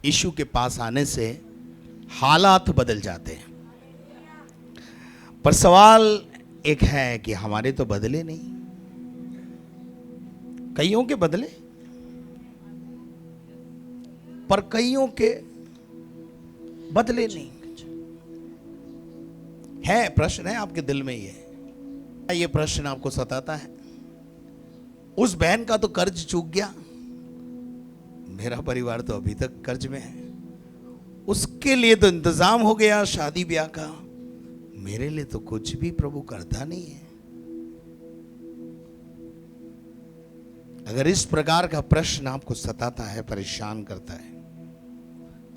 यीशु के पास आने से हालात बदल जाते हैं। पर सवाल एक है कि हमारे तो बदले नहीं, कईयों के बदले, पर कईयों के बदले नहीं। है प्रश्न है आपके दिल में, ये प्रश्न आपको सताता है। उस बहन का तो कर्ज चूक गया, मेरा परिवार तो अभी तक कर्ज में है। उसके लिए तो इंतजाम हो गया शादी ब्याह का, मेरे लिए तो कुछ भी प्रभु करता नहीं है। अगर इस प्रकार का प्रश्न आपको सताता है, परेशान करता है,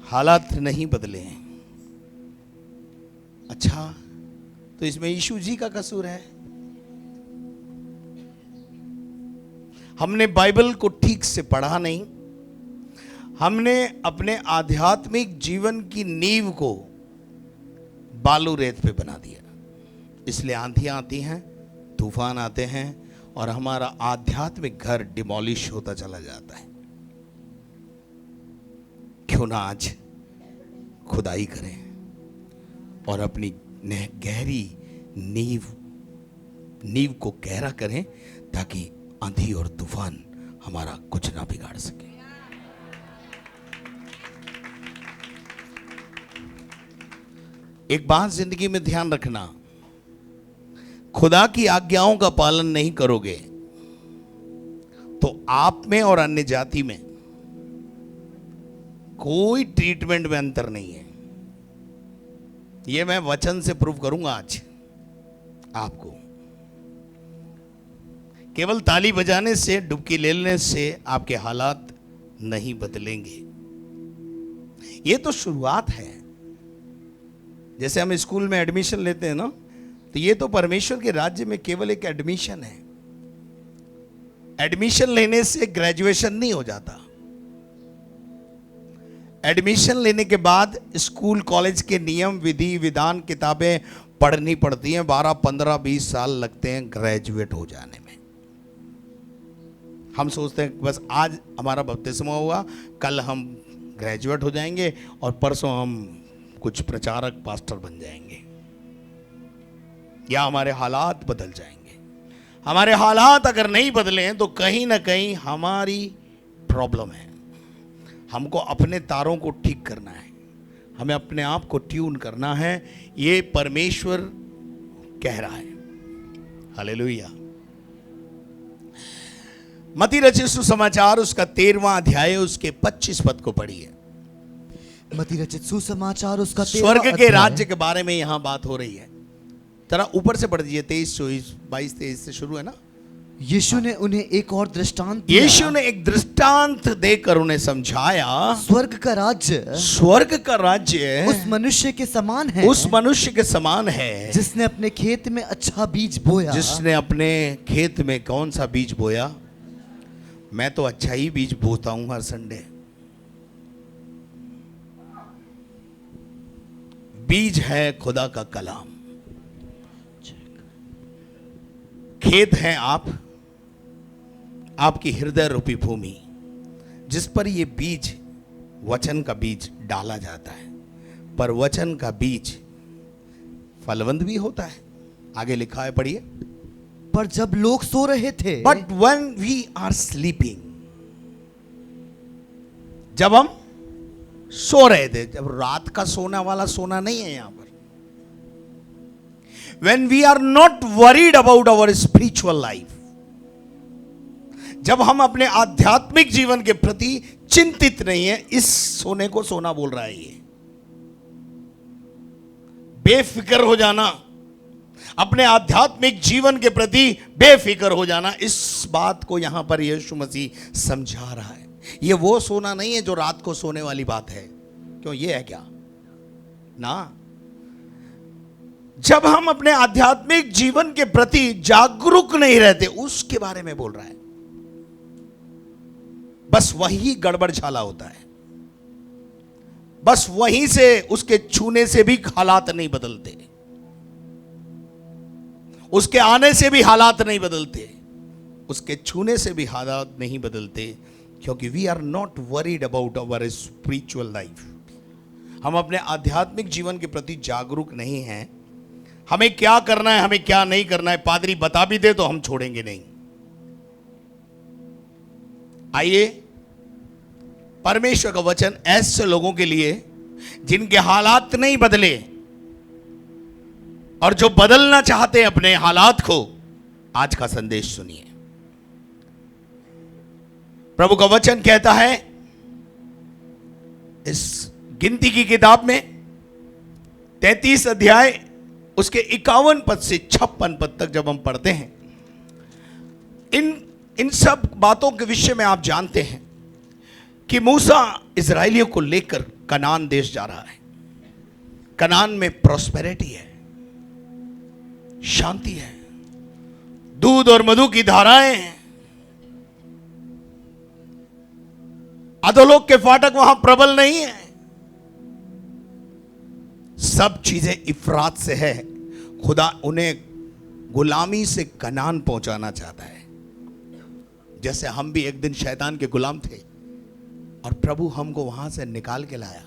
हालात नहीं बदले हैं, अच्छा तो इसमें यीशु जी का कसूर है। हमने बाइबल को ठीक से पढ़ा नहीं, हमने अपने आध्यात्मिक जीवन की नींव को बालू रेत पे बना दिया, इसलिए आंधियां आती हैं, तूफान आते हैं और हमारा आध्यात्मिक घर डिमोलिश होता चला जाता है। क्यों ना आज खुदाई करें और अपनी गहरी नींव को गहरा करें, ताकि आंधी और तूफान हमारा कुछ ना बिगाड़ सके। एक बात जिंदगी में ध्यान रखना, खुदा की आज्ञाओं का पालन नहीं करोगे तो आप में और अन्य जाति में कोई ट्रीटमेंट में अंतर नहीं है। यह मैं वचन से प्रूव करूंगा आज आपको। केवल ताली बजाने से, डुबकी लेने से आपके हालात नहीं बदलेंगे। यह तो शुरुआत है। जैसे हम स्कूल में एडमिशन लेते हैं ना, तो ये तो परमेश्वर के राज्य में केवल एक एडमिशन है। एडमिशन लेने से ग्रेजुएशन नहीं हो जाता। एडमिशन लेने के बाद स्कूल कॉलेज के नियम, विधि, विधान, किताबें पढ़नी पड़ती हैं। 12, 15, 20 साल लगते हैं ग्रेजुएट हो जाने में। हम सोचते हैं बस आज हमारा बपतिस्मा हुआ, कल हम ग्रेजुएट हो जाएंगे और परसों हम कुछ प्रचारक, पास्टर बन जाएंगे, या हमारे हालात बदल जाएंगे। हमारे हालात अगर नहीं बदले तो कहीं ना कहीं हमारी प्रॉब्लम है। हमको अपने तारों को ठीक करना है, हमें अपने आप को ट्यून करना है। ये परमेश्वर कह रहा है। हालेलुया। मत्ती रचित सुसमाचार उसका 13वां अध्याय उसके 25 पद को पढ़िए। मत्ती रचित सुसमाचार उसका 13वां स्वर्ग के राज्य के बारे में यहां बात हो रही है। जरा ऊपर से पढ़ दीजिए, 23, 24, 22, 23 से शुरू है ना। यीशु ने उन्हें एक और दृष्टांत दिया। यीशु ने एक दृष्टांत देकर उन्हें समझाया, स्वर्ग का राज्य उस मनुष्य के समान है, उस मनुष्य के समान है जिसने अपने खेत में अच्छा बीज बोया। जिसने अपने खेत में कौन सा बीज बोया? मैं तो अच्छा ही बीज बोता हूं हर संडे। बीज है खुदा का कलाम, खेत है आपकी हृदय रूपी भूमि, जिस पर यह बीज, वचन का बीज डाला जाता है। पर वचन का बीज फलवंत भी होता है। आगे लिखा है, पढ़िए। पर जब लोग सो रहे थे, but when we are sleeping, जब हम सो रहे थे, जब रात का सोना वाला सोना नहीं है यहां पर। When we are not worried about our spiritual life, जब हम अपने आध्यात्मिक जीवन के प्रति चिंतित नहीं है, इस सोने को सोना बोल रहा है। ये बेफिक्र हो जाना, अपने आध्यात्मिक जीवन के प्रति बेफिक्र हो जाना, इस बात को यहां पर यीशु मसीह समझा रहा है। ये वो सोना नहीं है जो रात को सोने वाली बात है। क्यों, ये है क्या ना? जब हम अपने आध्यात्मिक जीवन के प्रति जागरूक नहीं रहते, उसके बारे में बोल रहा है। बस वही गड़बड़ झाला होता है, बस वहीं से, उसके छूने से भी हालात नहीं बदलते, उसके आने से भी हालात नहीं बदलते, उसके छूने से भी हालात नहीं बदलते, क्योंकि we are not worried about our spiritual life. हम अपने आध्यात्मिक जीवन के प्रति जागरूक नहीं हैं। हमें क्या करना है, हमें क्या नहीं करना है, पादरी बता भी दे तो हम छोड़ेंगे नहीं। आइए, परमेश्वर का वचन ऐसे लोगों के लिए जिनके हालात नहीं बदले और जो बदलना चाहते हैं अपने हालात को, आज का संदेश सुनिए। प्रभु का वचन कहता है इस गिनती की किताब में 33 अध्याय उसके 51 पद से 56 पद तक जब हम पढ़ते हैं, इन सब बातों के विषय में आप जानते हैं कि मूसा इजराइलियों को लेकर कनान देश जा रहा है। कनान में प्रॉस्पेरिटी है, शांति है, दूध और मधु की धाराएं हैं, अधोलोक के फाटक वहां प्रबल नहीं है, सब चीजें इफरात से है। खुदा उन्हें गुलामी से कनान पहुंचाना चाहता है, जैसे हम भी एक दिन शैतान के गुलाम थे और प्रभु हमको वहां से निकाल के लाया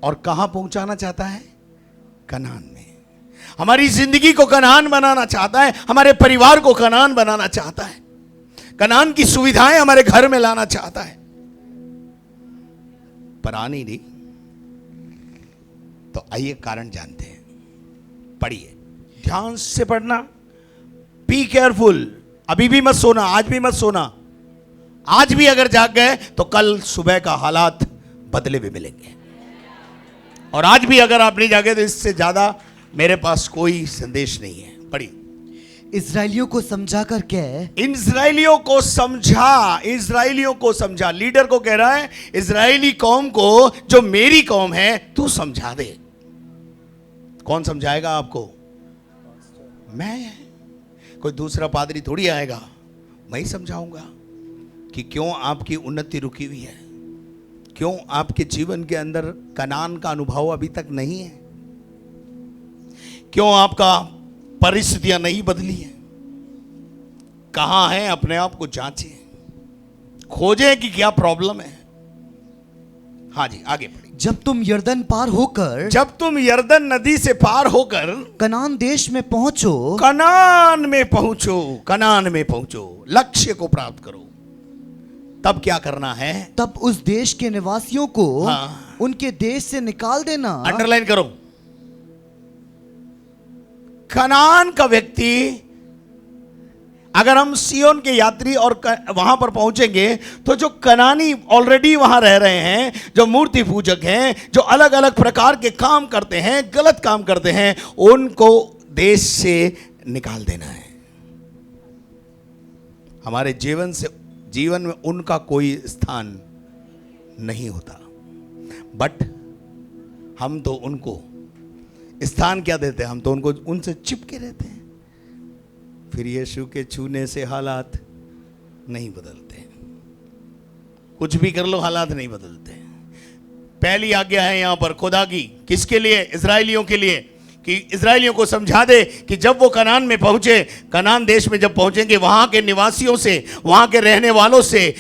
और कहां पहुंचाना चाहता है? कनान में। हमारी जिंदगी को कनान बनाना चाहता है, हमारे परिवार को कनान बनाना चाहता है, कनान की सुविधाएं हमारे घर में लाना चाहता है, पर आनी नहीं। तो आइए कारण जानते हैं, पढ़िए, ध्यान से पढ़ना, बी केयरफुल। अभी भी मत सोना, आज भी मत सोना। आज भी अगर जाग गए तो कल सुबह का हालात बदले हुए मिलेंगे, और आज भी अगर आप नहीं जागे तो इससे ज्यादा मेरे पास कोई संदेश नहीं है। पढ़िए, इस्राएलियों को समझा कर कह। इस्राएलियों को समझा, इस्राएलियों को समझा। लीडर को कह रहा है, इस्राएली कौम को, जो मेरी कौम है, तू समझा दे। कौन समझाएगा आपको? मैं, कोई दूसरा पादरी थोड़ी आएगा। मैं ही समझाऊंगा कि क्यों आपकी उन्नति रुकी हुई है, क्यों आपके जीवन के अंदर कनान का अनुभव अभी तक नहीं है, क्यों आपका परिस्थितियां नहीं बदली हैं, कहां है, अपने आप को जांचें, खोजें कि क्या प्रॉब्लम है। हाँ जी, आगे बढ़िए। जब तुम यरदन पार होकर, जब तुम यरदन नदी से पार होकर कनान देश में पहुंचो, कनान में पहुंचो, कनान में पहुंचो, लक्ष्य को प्राप्त करो, तब क्या करना है? तब उस देश के निवासियों को हाँ। उनके देश से निकाल देना। अंडरलाइन करो। कनान का व्यक्ति, अगर हम सियोन के यात्री और वहां पर पहुंचेंगे तो जो कनानी ऑलरेडी वहां रह रहे हैं, जो मूर्ति पूजक हैं, जो अलग अलग प्रकार के काम करते हैं, गलत काम करते हैं, उनको देश से निकाल देना है। हमारे जीवन में उनका कोई स्थान नहीं होता, बट हम तो उनको स्थान क्या देते हैं? हम तो उनको उनसे चिपके रहते हैं। फिर यीशु के छूने से हालात नहीं बदलते, कुछ भी कर लो हालात नहीं बदलते। पहली आज्ञा है यहां पर खुदा की, किसके लिए? इजराइलियों के लिए, कि इजराइलियों को समझा दे कि जब वो कनान में पहुंचे, कनान देश में जब पहुंचेंगे, वहां के निवासियों से, वहां के रहने वालों से,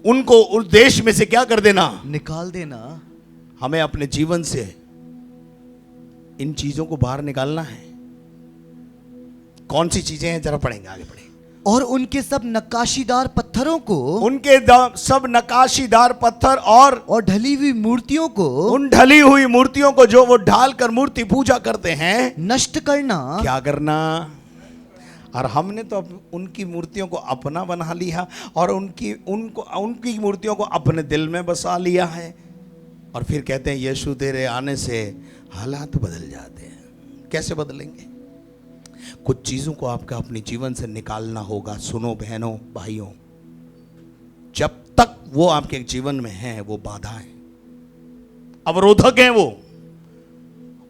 उनको उस देश में से क्या कर देना? निकाल देना। हमें अपने जीवन से इन चीजों को बाहर निकालना है। कौन सी चीजें हैं, जरा पढ़ेंगे, आगे पढ़ेंगे। और उनके सब नक्काशीदार पत्थरों को, उनके सब नक्काशीदार पत्थर और ढली हुई मूर्तियों को, उन ढली हुई मूर्तियों को जो वो ढाल कर मूर्ति पूजा करते हैं, नष्ट करना। क्या करना? और हमने तो उनकी मूर्तियों को अपना बना लिया और उनकी मूर्तियों को अपने दिल में बसा लिया है, और फिर कहते हैं यीशु तेरे आने से हालात बदल जाते हैं। कैसे बदलेंगे? कुछ चीजों को आपका अपने जीवन से निकालना होगा। सुनो बहनों, भाइयों, जब तक वो आपके जीवन में है, वो बाधा है, अवरोधक है वो।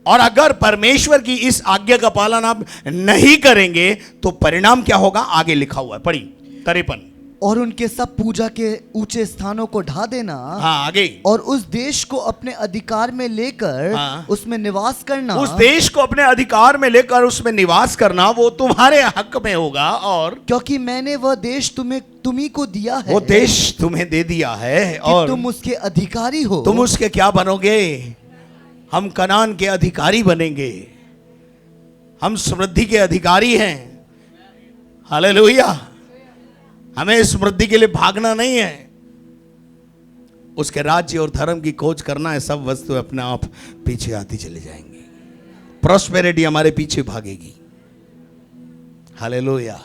और अगर परमेश्वर की इस आज्ञा का पालन आप नहीं करेंगे तो परिणाम क्या होगा? आगे लिखा हुआ है, पढ़िए 53। और उनके सब पूजा के ऊंचे स्थानों को ढा देना, हाँ आगे, और उस देश को अपने अधिकार में लेकर हाँ। उसमें निवास करना, उस देश को अपने अधिकार में लेकर उसमें निवास करना वो तुम्हारे हक में होगा। और क्योंकि मैंने वह देश तुम्ही को दिया है, वो देश तुम्हें दे दिया है कि और तुम उसके अधिकारी हो। तुम उसके क्या बनोगे? हम कनान के अधिकारी बनेंगे, हम समृद्धि के अधिकारी हैं। हालेलुया। हमें समृद्धि के लिए भागना नहीं है, उसके राज्य और धर्म की खोज करना है। सब वस्तुएं अपने आप पीछे आती चली जाएंगी, प्रॉस्पेरिटी हमारे पीछे भागेगी। हालेलुया।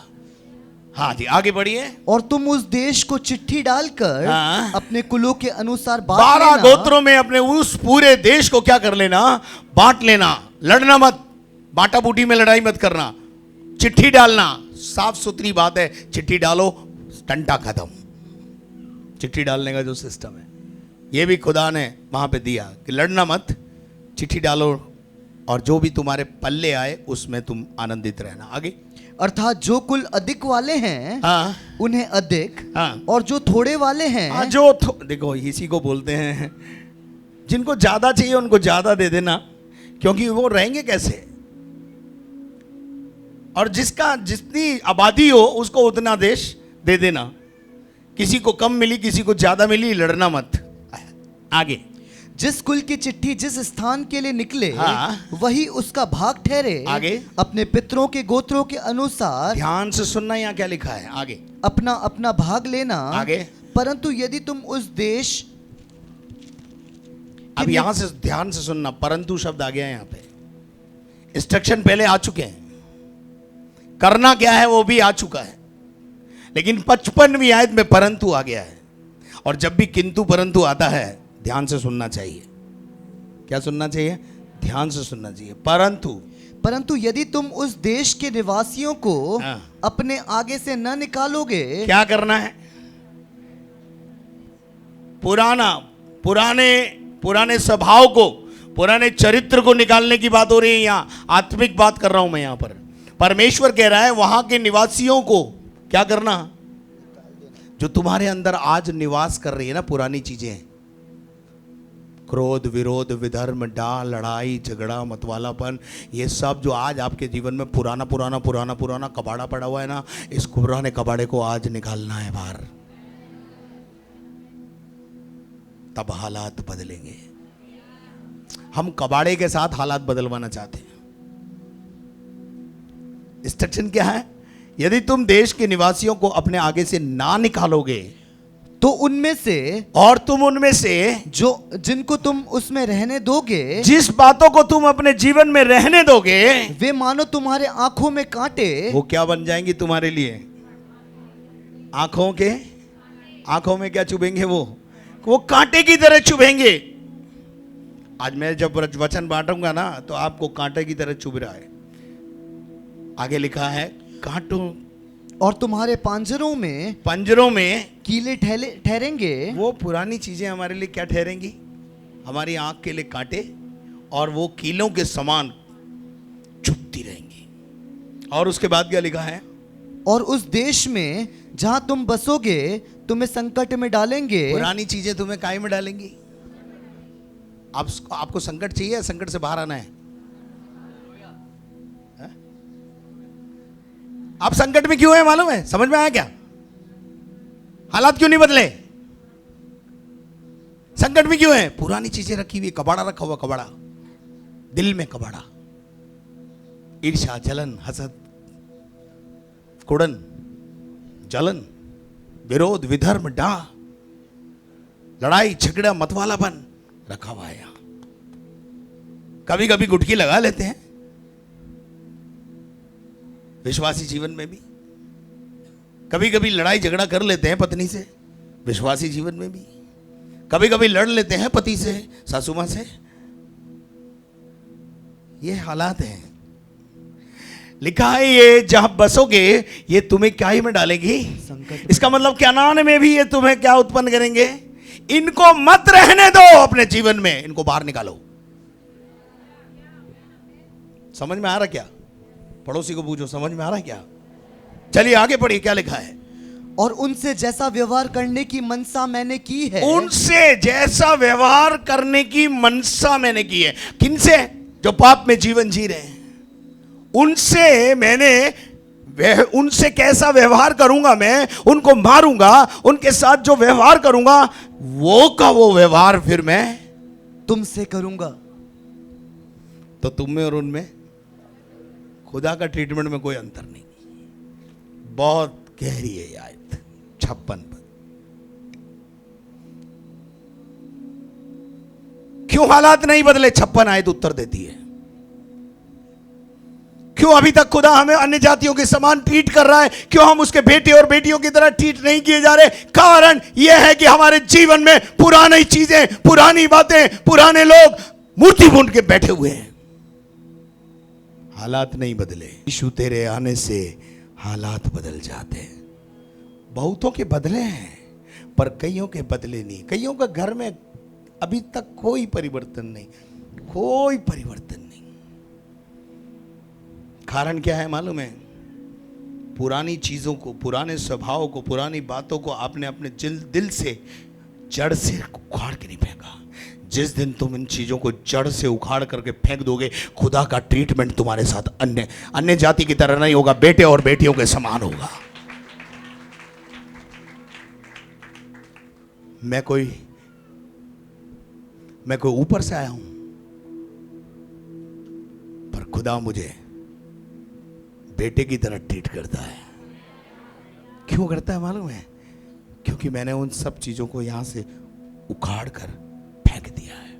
हाँ जी आगे बढ़िए। और तुम उस देश को चिट्ठी डालकर हाँ। अपने कुलों के अनुसार बांट 12 लेना। गोत्रों में अपने उस पूरे देश को क्या कर लेना? बांट लेना। लड़ना मत, बाटा बूटी में लड़ाई मत करना, चिट्ठी डालना। साफ सुथरी बात है, चिट्ठी डालो, टंटा खत्म। चिट्ठी डालने का जो सिस्टम है ये भी खुदा ने वहां पे दिया कि लड़ना मत, चिट्ठी डालो, और जो भी तुम्हारे पल्ले आए उसमें तुम आनंदित रहना। आगे, अर्थात जो कुल अधिक वाले हैं हाँ उन्हें अधिक, हाँ, और जो थोड़े वाले हैं हाँ देखो इसी को बोलते हैं, जिनको ज्यादा चाहिए उनको ज्यादा दे देना, क्योंकि वो रहेंगे कैसे? और जिसका जितनी आबादी हो उसको उतना देश दे देना। किसी को कम मिली, किसी को ज्यादा मिली, लड़ना मत। आगे, जिस कुल की चिट्ठी जिस स्थान के लिए निकले, हाँ। वही उसका भाग ठहरे। आगे, अपने पितरों के गोत्रों के अनुसार ध्यान से सुनना, यहाँ क्या लिखा है? आगे, अपना अपना भाग लेना। आगे, परंतु यदि तुम उस देश, अब यहां से ध्यान से सुनना, परंतु शब्द आ गया है यहाँ पे। इंस्ट्रक्शन पहले आ चुके हैं, करना क्या है वो भी आ चुका है, लेकिन 55वीं आयत में परंतु आ गया है। और जब भी किंतु परंतु आता है ध्यान से सुनना चाहिए। क्या सुनना चाहिए? ध्यान से सुनना चाहिए। परंतु यदि तुम उस देश के निवासियों को हाँ। अपने आगे से न निकालोगे, क्या करना है? पुराने स्वभाव को, पुराने चरित्र को निकालने की बात हो रही है। यहाँ आत्मिक बात कर रहा हूं मैं। यहाँ पर परमेश्वर कह रहा है वहां के निवासियों को क्या करना? जो तुम्हारे अंदर आज निवास कर रही है ना, पुरानी चीजें, क्रोध, विरोध, विधर्म, डाह, लड़ाई, झगड़ा, मतवालापन, ये सब जो आज आपके जीवन में पुराना कबाड़ा पड़ा हुआ है ना, इस पुराने कबाड़े को आज निकालना है बाहर। तब हालात बदलेंगे। हम कबाड़े के साथ हालात बदलवाना चाहते हैं। इंस्ट्रक्शन क्या है? यदि तुम देश के निवासियों को अपने आगे से ना निकालोगे, तो उनमें से, और तुम उनमें से जो जिनको तुम उसमें रहने दोगे, जिस बातों को तुम अपने जीवन में रहने दोगे, वे मानो तुम्हारे आंखों में कांटे, वो क्या बन जाएंगी तुम्हारे लिए? आंखों में क्या चुभेंगे? वो कांटे की तरह चुभेंगे। आज मैं जब वचन बांटूंगा ना तो आपको कांटे की तरह चुभ रहा है। आगे लिखा है कांटों, और तुम्हारे पंजरों में कीले ठहरेंगे। वो पुरानी चीजें हमारे लिए क्या ठहरेंगी? हमारी आंख के लिए कांटे, और वो कीलों के समान चुभती रहेंगी। और उसके बाद क्या लिखा है? और उस देश में जहां तुम बसोगे तुम्हें संकट में डालेंगे। पुरानी चीजें तुम्हें काय में डालेंगी? आपको संकट चाहिए, संकट से बाहर आना है? आप संकट में क्यों है मालूम है? समझ में आया क्या? हालात क्यों नहीं बदले? संकट में क्यों है? पुरानी चीजें रखी हुई, कबाड़ा रखा हुआ, कबाड़ा दिल में, कबाड़ा ईर्ष्या, जलन, हसद, कुड़न, जलन, विरोध, विधर्म, डाह, लड़ाई, झगड़ा, मतवालापन रखा हुआ है। यहां कभी कभी गुटकी लगा लेते हैं, विश्वासी जीवन में भी कभी कभी लड़ाई झगड़ा कर लेते हैं पत्नी से, विश्वासी जीवन में भी कभी कभी लड़ लेते हैं पति से, सासू मां से। ये हालात हैं। लिखा है ये जहां बसोगे ये तुम्हें क्या ही में डालेगी? संकट। इसका मतलब कनान में भी ये तुम्हें क्या उत्पन्न करेंगे? इनको मत रहने दो अपने जीवन में, इनको बाहर निकालो। समझ में आ रहा क्या? पड़ोसी को पूछो, समझ में आ रहा है क्या? चलिए आगे पढ़िए, क्या लिखा है? और उनसे जैसा व्यवहार करने की मनसा मैंने की है। उनसे जैसा व्यवहार करने की मनसा मैंने की है। किनसे? जो पाप में जीवन जी रहे हैं, उनसे उनसे कैसा व्यवहार करूंगा मैं, उनको मारूंगा, उनके साथ जो व्यवहार करूंगा वो व्यवहार फिर मैं तुमसे करूंगा। तो तुम में और उनमें खुदा का ट्रीटमेंट में कोई अंतर नहीं। बहुत गहरी है आयत 56 पर। क्यों हालात नहीं बदले? 56 आयत उत्तर देती है। क्यों अभी तक खुदा हमें अन्य जातियों के समान ट्रीट कर रहा है? क्यों हम उसके बेटे और बेटियों की तरह ट्रीट नहीं किए जा रहे? कारण यह है कि हमारे जीवन में पुरानी चीजें, पुरानी बातें, पुराने लोग मूर्ति बूंद के बैठे हुए हैं। हालात नहीं बदले। यीशु तेरे आने से हालात बदल जाते हैं। बहुतों के बदले हैं पर कईयों के बदले नहीं। कईयों का घर में अभी तक कोई परिवर्तन नहीं, कोई परिवर्तन नहीं। कारण क्या है मालूम है? पुरानी चीजों को, पुराने स्वभाव को, पुरानी बातों को आपने अपने दिल से, जड़ से उखाड़ के नहीं फेंका। जिस दिन तुम इन चीजों को जड़ से उखाड़ करके फेंक दोगे, खुदा का ट्रीटमेंट तुम्हारे साथ अन्य जाति की तरह नहीं होगा, बेटे और बेटियों के समान होगा। मैं कोई ऊपर से आया हूं, पर खुदा मुझे बेटे की तरह ट्रीट करता है। क्यों करता है मालूम है? क्योंकि मैंने उन सब चीजों को यहां से उखाड़ कर फेंक दिया है।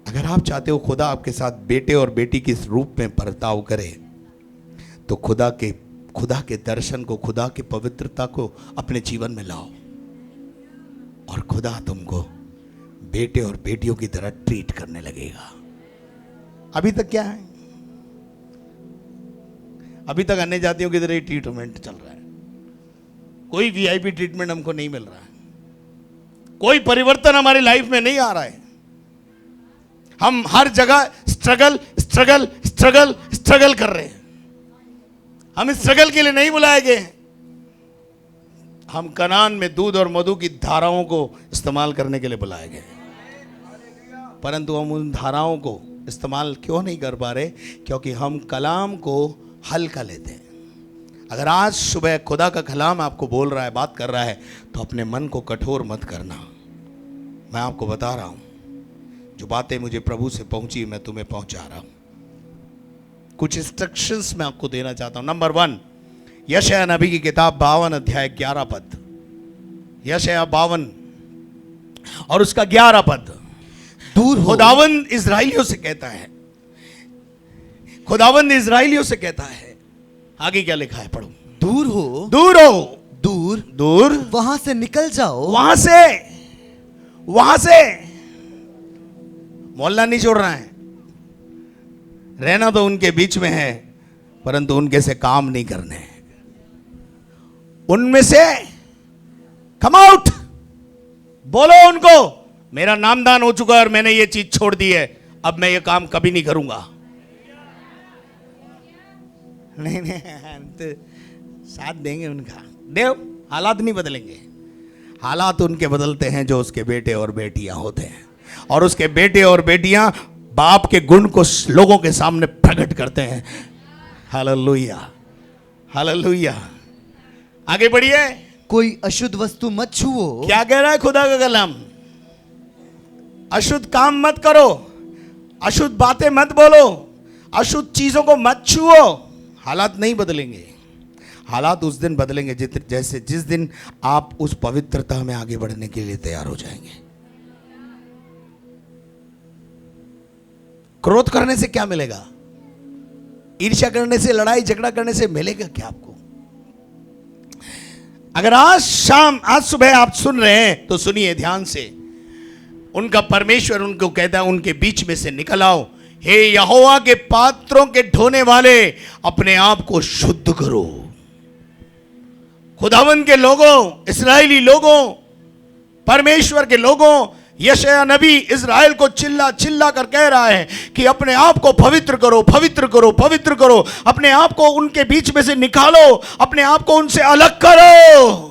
अगर आप चाहते हो खुदा आपके साथ बेटे और बेटी के रूप में बर्ताव करे, तो खुदा के दर्शन को, खुदा की पवित्रता को अपने जीवन में लाओ, और खुदा तुमको बेटे और बेटियों की तरह ट्रीट करने लगेगा। अभी तक क्या है? अभी तक अन्य जातियों की तरह ट्रीटमेंट चल रहा है। कोई वीआईपी ट्रीटमेंट हमको नहीं मिल रहा है। कोई परिवर्तन हमारी लाइफ में नहीं आ रहा है। हम हर जगह स्ट्रगल स्ट्रगल स्ट्रगल स्ट्रगल कर रहे हैं। हम इस स्ट्रगल के लिए नहीं बुलाए गए हैं। हम कनान में दूध और मधु की धाराओं को इस्तेमाल करने के लिए बुलाए गए, परंतु हम उन धाराओं को इस्तेमाल क्यों नहीं कर पा रहे? क्योंकि हम कलाम को हल्का लेते हैं। अगर आज सुबह खुदा का कलाम आपको बोल रहा है, बात कर रहा है, तो अपने मन को कठोर मत करना। मैं आपको बता रहा हूं, जो बातें मुझे प्रभु से पहुंची मैं तुम्हें पहुंचा रहा हूं। कुछ इंस्ट्रक्शंस मैं आपको देना चाहता हूं। नंबर 1, यशायाह नबी की किताब 52 अध्याय 11 पद। यशायाह 52 और उसका 11 पद। दूर हो। खुदावंद इजराइलियों से कहता है, खुदावंद इजराइलियों से कहता है, आगे क्या लिखा है पढ़ो। दूर हो, दूर हो, दूर दूर, वहां से निकल जाओ, वहां से मोहल्ला नहीं छोड़ रहा है। रहना तो उनके बीच में है, परंतु उनके से काम नहीं करने हैं। उनमें से कम आउट, बोलो उनको मेरा नामदान हो चुका है और मैंने ये चीज छोड़ दी है, अब मैं ये काम कभी नहीं करूंगा। नहीं तो साथ देंगे उनका। देव हालात नहीं बदलेंगे। हालात उनके बदलते हैं जो उसके बेटे और बेटियां होते हैं, और उसके बेटे और बेटियां बाप के गुण को लोगों के सामने प्रकट करते हैं। Hallelujah, hallelujah. आगे बढ़िए। कोई अशुद्ध वस्तु मत छुओ। क्या कह रहा है खुदा का कलाम? अशुद्ध काम मत करो, अशुद्ध बातें मत बोलो, अशुद्ध चीजों को मत छुओ। हालात नहीं बदलेंगे। हालात उस दिन बदलेंगे जिस दिन आप उस पवित्रता में आगे बढ़ने के लिए तैयार हो जाएंगे। क्रोध करने से क्या मिलेगा? ईर्ष्या करने से, लड़ाई झगड़ा करने से मिलेगा क्या आपको? अगर आज सुबह आप सुन रहे हैं तो सुनिए ध्यान से। उनका परमेश्वर उनको कहता है, उनके बीच में से निकल आओ, हे यहोवा के पात्रों के ढोने वाले, अपने आप को शुद्ध करो। खुदावन के लोगों, इस्राएली लोगों, परमेश्वर के लोगों, यशायाह नबी इज़राइल को चिल्ला चिल्ला कर कह रहा है कि अपने आप को पवित्र करो, पवित्र करो, पवित्र करो, अपने आप को उनके बीच में से निकालो, अपने आप को उनसे अलग करो।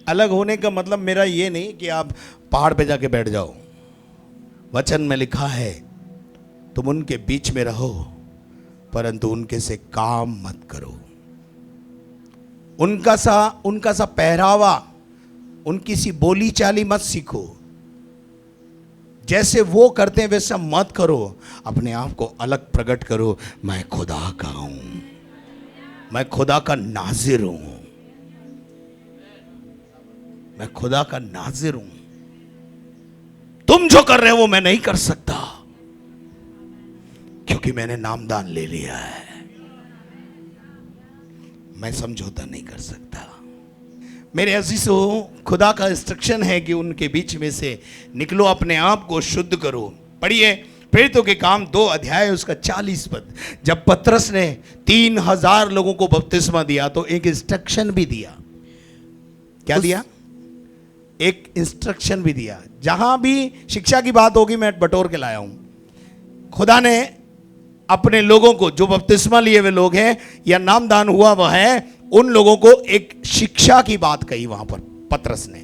अलग होने का मतलब मेरा ये नहीं कि आप पहाड़ पे जाके बैठ जाओ। वचन में लिखा है तुम उनके बीच में रहो, परंतु उनके से काम मत करो। उनका सा पहरावा, उनकी सी बोली चाली मत सीखो। जैसे वो करते हैं वैसा मत करो। अपने आप को अलग प्रकट करो। मैं खुदा का हूं, मैं खुदा का नाजिर हूं, मैं खुदा का नाजिर हूं। तुम जो कर रहे हो वो मैं नहीं कर सकता, क्योंकि मैंने नामदान ले लिया है। मैं समझौता नहीं कर सकता। मेरे अजीजों, खुदा का इंस्ट्रक्शन है कि उनके बीच में से निकलो, अपने आप को शुद्ध करो। पढ़िए प्रेरितों के काम 2 अध्याय उसका 40 पद। जब पतरस ने 3000 लोगों को बपतिस्मा दिया तो एक इंस्ट्रक्शन भी दिया। क्या दिया? एक इंस्ट्रक्शन भी दिया। जहां भी शिक्षा की बात होगी मैं बटोर के लाया हूं। खुदा ने अपने लोगों को, जो बपतिस्मा लिए हुए लोग हैं या नामदान हुआ वह है, उन लोगों को एक शिक्षा की बात कही वहां पर पतरस ने।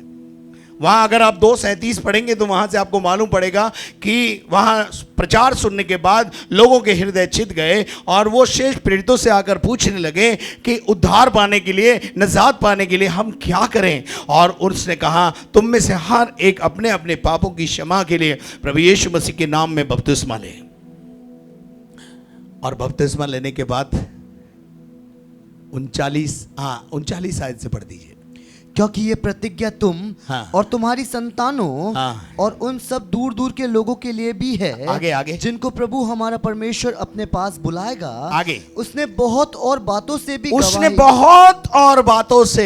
वहां अगर आप 2:37 पढ़ेंगे तो वहां से आपको मालूम पड़ेगा कि वहां प्रचार सुनने के बाद लोगों के हृदय चित गए और वो शेष प्रेरितों से आकर पूछने लगे कि उद्धार पाने के लिए, निजात पाने के लिए हम क्या करें। और उसने कहा तुम में से हर एक अपने अपने पापों की क्षमा के लिए प्रभु यीशु मसीह के नाम में बपतिस्मा ले। और बपतिस्मा लेने के बाद 39 आयत से पढ़ दीजिए। क्योंकि ये प्रतिज्ञा तुम हाँ। और तुम्हारी संतानों हाँ। और उन सब दूर दूर के लोगों के लिए भी है, आगे जिनको प्रभु हमारा परमेश्वर अपने पास बुलाएगा। आगे उसने बहुत और बातों से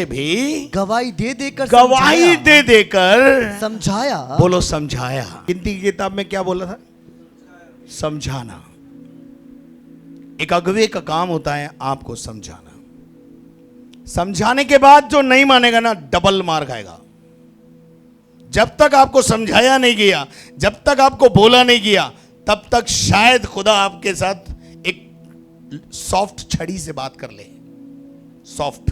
भी गवाही दे देकर समझाया। बोलो समझाया। गिनती की किताब में क्या बोला था? समझाना। एक अगुवे का काम होता है आपको समझाना। समझाने के बाद जो नहीं मानेगा ना, डबल मार खाएगा। जब तक आपको समझाया नहीं गया, जब तक आपको बोला नहीं गया, तब तक शायद खुदा आपके साथ एक सॉफ्ट छड़ी से बात कर ले, सॉफ्ट।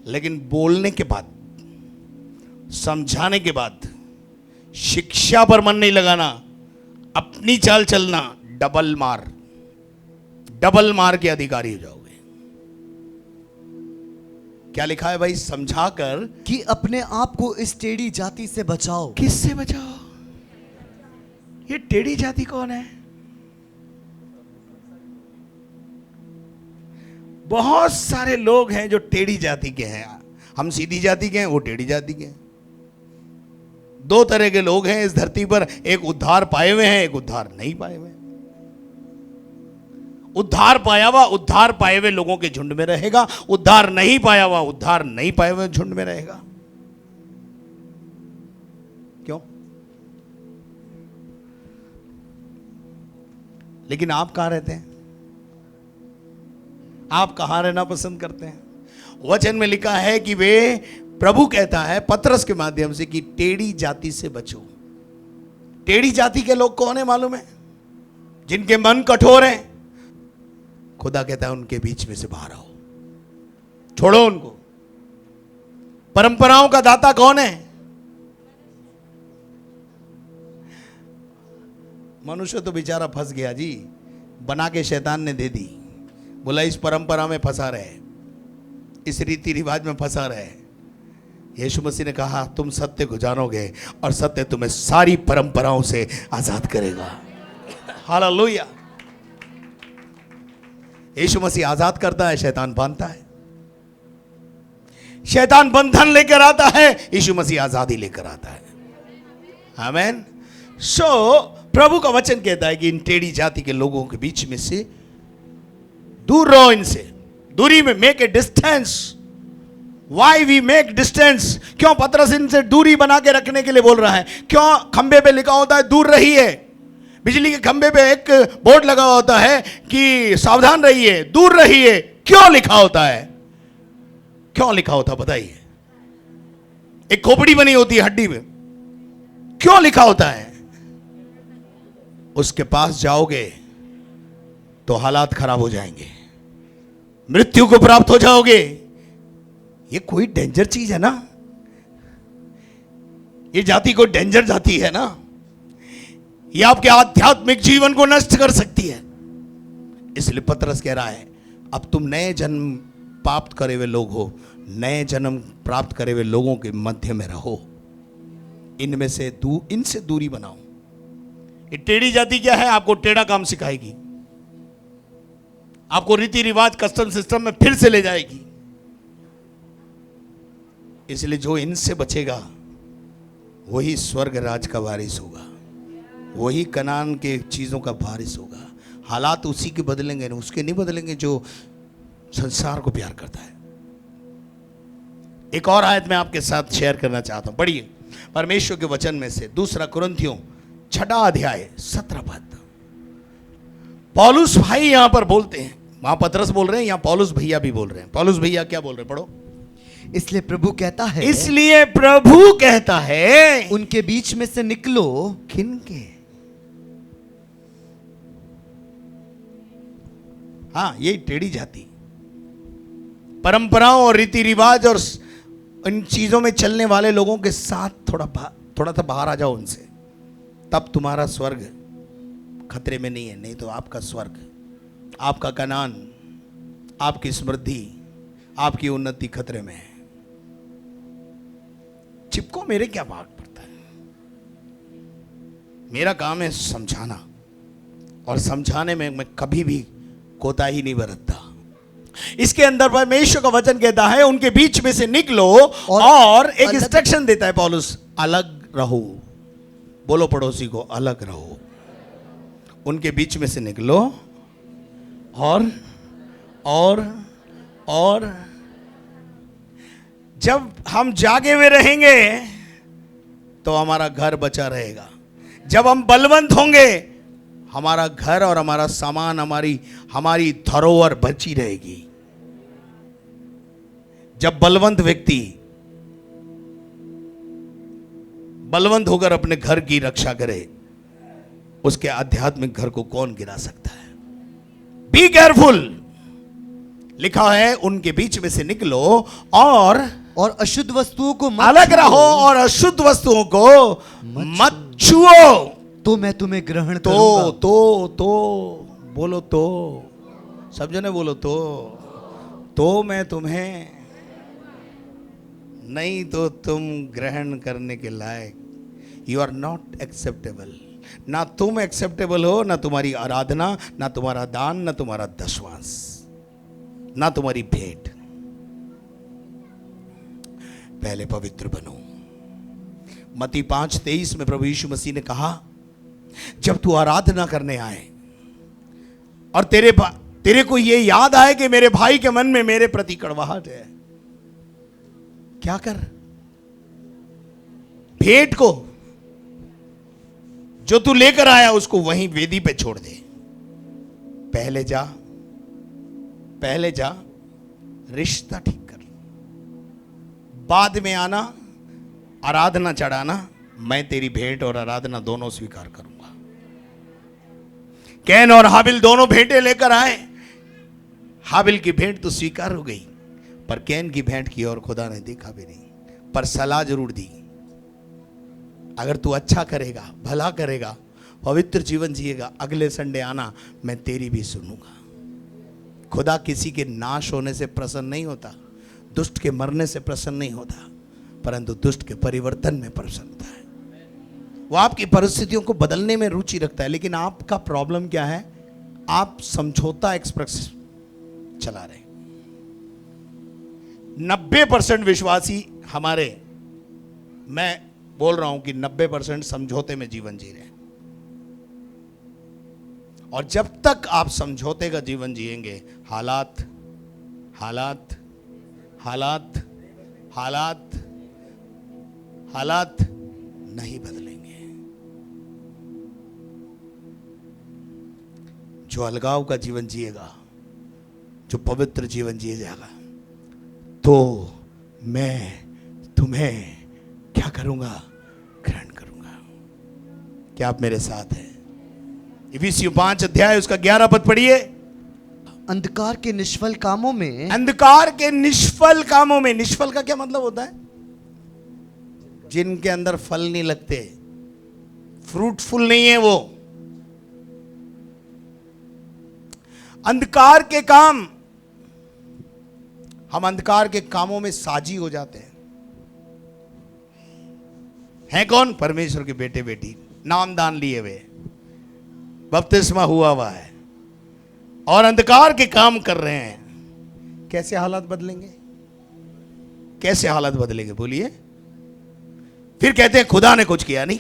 लेकिन बोलने के बाद, समझाने के बाद, शिक्षा पर मन नहीं लगाना, अपनी चाल चलना, डबल मार के अधिकारी हो जाओगे। क्या लिखा है भाई? समझाकर कि अपने आप को इस टेढ़ी जाति से बचाओ। किससे बचाओ? ये टेढ़ी जाति कौन है? बहुत सारे लोग हैं जो टेढ़ी जाति के हैं। हम सीधी जाति के हैं, वो टेढ़ी जाति के हैं। 2 तरह के लोग हैं इस धरती पर, एक उद्धार पाए हुए हैं, एक उद्धार नहीं पाए हुए। उद्धार पाया हुआ उद्धार पाए हुए लोगों के झुंड में रहेगा, उद्धार नहीं पाया हुआ उद्धार नहीं पाए हुए झुंड में रहेगा। क्यों? लेकिन आप कहां रहते हैं? आप कहां रहना पसंद करते हैं? वचन में लिखा है कि वे, प्रभु कहता है पतरस के माध्यम से कि टेढ़ी जाति से बचो। टेढ़ी जाति के लोग कौन है मालूम है? जिनके मन कठोर हैं। खुदा कहता है उनके बीच में से बाहर आओ, छोड़ो उनको। परंपराओं का दाता कौन है? मनुष्य तो बेचारा फंस गया जी, बना के शैतान ने दे दी। बोला इस परंपरा में फंसा रहे, इस रीति रिवाज में फंसा रहे। यीशु मसीह ने कहा तुम सत्य को जानोगे और सत्य तुम्हें सारी परंपराओं से आजाद करेगा। हालेलुया। यीशु मसीह आजाद करता है, शैतान बांधता है। शैतान बंधन लेकर आता है, यीशु मसीह आजादी लेकर आता है। आमीन। सो प्रभु का वचन कहता है कि इन टेढ़ी जाति के लोगों के बीच में से दूर रहो, इनसे दूरी में, make a distance. Why we make distance? क्यों पतरस इनसे दूरी बना के रखने के लिए बोल रहा है? क्यों? खंबे पे लिखा होता है दूर रहिए। बिजली के खंबे पे एक बोर्ड लगा होता है कि सावधान रहिए, दूर रहिए। क्यों लिखा होता है? क्यों लिखा होता बताइए? एक खोपड़ी बनी होती है हड्डी में, क्यों लिखा होता है? उसके पास जाओगे तो हालात खराब हो जाएंगे, मृत्यु को प्राप्त हो जाओगे। ये कोई डेंजर चीज है ना? ये जाति कोई डेंजर जाति है ना? ये आपके आध्यात्मिक जीवन को नष्ट कर सकती है। इसलिए पतरस कह रहा है, अब तुम नए जन्म प्राप्त करे हुए लोग हो, नए जन्म प्राप्त करे हुए लोगों के मध्य में रहो, इनमें से इनसे दूरी बनाओ। ये टेढ़ी जाति क्या है? आपको टेढ़ा काम सिखाएगी, आपको रीति रिवाज कस्टम सिस्टम में फिर से ले जाएगी। इसलिए जो इनसे बचेगा वही स्वर्ग राज का वारिस होगा, वही कनान के चीजों का वारिस होगा। हालात उसी के बदलेंगे, उसके नहीं बदलेंगे जो संसार को प्यार करता है। एक और आयत मैं आपके साथ शेयर करना चाहता हूं, पढ़िए परमेश्वर के वचन में से 2 कुरिन्थियों 6 अध्याय 17 पद। पौलुस भाई यहां पर बोलते हैं, वहां पतरस बोल रहे हैं, यहां पौलुस भैया भी बोल रहे हैं। पौलुस भैया क्या बोल रहे हैं? पढ़ो। इसलिए प्रभु कहता है, इसलिए प्रभु कहता है, उनके बीच में से निकलो। किनके? हाँ, यही टेढ़ी जाति, परंपराओं और रीति रिवाज और इन चीजों में चलने वाले लोगों के साथ थोड़ा सा बाहर आ जाओ उनसे, तब तुम्हारा स्वर्ग खतरे में नहीं है। नहीं तो आपका स्वर्ग, आपका कनान, आपकी समृद्धि, आपकी उन्नति खतरे में है। चिपको, मेरे क्या भाग पड़ता है? मेरा काम है समझाना, और समझाने में मैं कभी भी कोताही नहीं बरतता। इसके अंदर परमेश्वर का वचन कहता है, उनके बीच में से निकलो, और एक इंस्ट्रक्शन देता है पौलुस, अलग रहो। बोलो पड़ोसी को, अलग रहो। उनके बीच में से निकलो, और जब हम जागे हुए रहेंगे तो हमारा घर बचा रहेगा। जब हम बलवंत होंगे, हमारा घर और हमारा सामान, हमारी धरोहर बची रहेगी। जब बलवंत व्यक्ति बलवंत होकर अपने घर की रक्षा करे, उसके आध्यात्मिक घर को कौन गिरा सकता है? Be careful. लिखा है, उनके बीच में से निकलो और अशुद्ध वस्तुओं को अलग रहो, और अशुद्ध वस्तुओं को मत छुओ, तो मैं तुम्हें ग्रहण करूंगा। तो बोलो, तो सब जने बोलो, तो मैं तुम्हें, नहीं तो तुम ग्रहण करने के लायक, यू आर नॉट एक्सेप्टेबल। ना तुम एक्सेप्टेबल हो, ना तुम्हारी आराधना, ना तुम्हारा दान, ना तुम्हारा दशवांश, ना तुम्हारी भेंट। पहले पवित्र बनो। मत्ती 5:23 में प्रभु यीशु मसीह ने कहा, जब तू आराधना करने आए और तेरे को ये याद आए कि मेरे भाई के मन में मेरे प्रति कड़वाहट है, क्या कर? भेंट को जो तू लेकर आया उसको वहीं वेदी पे छोड़ दे। पहले जा रिश्ता ठीक कर, बाद में आना आराधना चढ़ाना। मैं तेरी भेंट और आराधना दोनों स्वीकार करूंगा। कैन और हाबिल दोनों भेंटें लेकर आए। हाबिल की भेंट तो स्वीकार हो गई, पर कैन की भेंट की और खुदा ने देखा भी नहीं, पर सलाह जरूर दी, अगर तू अच्छा करेगा, भला करेगा, पवित्र जीवन जिएगा, अगले संडे आना, मैं तेरी भी सुनूंगा। खुदा किसी के नाश होने से प्रसन्न नहीं होता, दुष्ट के मरने से प्रसन्न नहीं होता, परंतु दुष्ट के परिवर्तन में प्रसन्न होता है। वो आपकी परिस्थितियों को बदलने में रुचि रखता है। लेकिन आपका प्रॉब्लम क्या है? आप समझौता एक्सप्रेस चला रहे। 90% विश्वासी हमारे, मैं बोल रहा हूं कि 90% समझौते में जीवन जी रहे हैं। और जब तक आप समझौते का जीवन जिएंगे, हालात हालात हालात हालात हालात नहीं बदलेंगे। जो अलगाव का जीवन जिएगा, जो पवित्र जीवन जिए जाएगा, तो मैं तुम्हें क्या करूंगा? ग्रहण करूंगा। क्या आप मेरे साथ हैं? इफिसियों 5 अध्याय उसका 11 पद पढ़िए। अंधकार के निष्फल कामों में, अंधकार के निष्फल कामों में, निष्फल का क्या मतलब होता है? जिनके अंदर फल नहीं लगते, फ्रूटफुल नहीं है वो। अंधकार के काम, हम अंधकार के कामों में साजी हो जाते हैं कौन? परमेश्वर के बेटे बेटी, नामदान लिए हुए, बपतिस्मा हुआ हुआ है और अंधकार के काम कर रहे हैं। कैसे हालात बदलेंगे? कैसे हालात बदलेंगे बोलिए? फिर कहते हैं खुदा ने कुछ किया नहीं।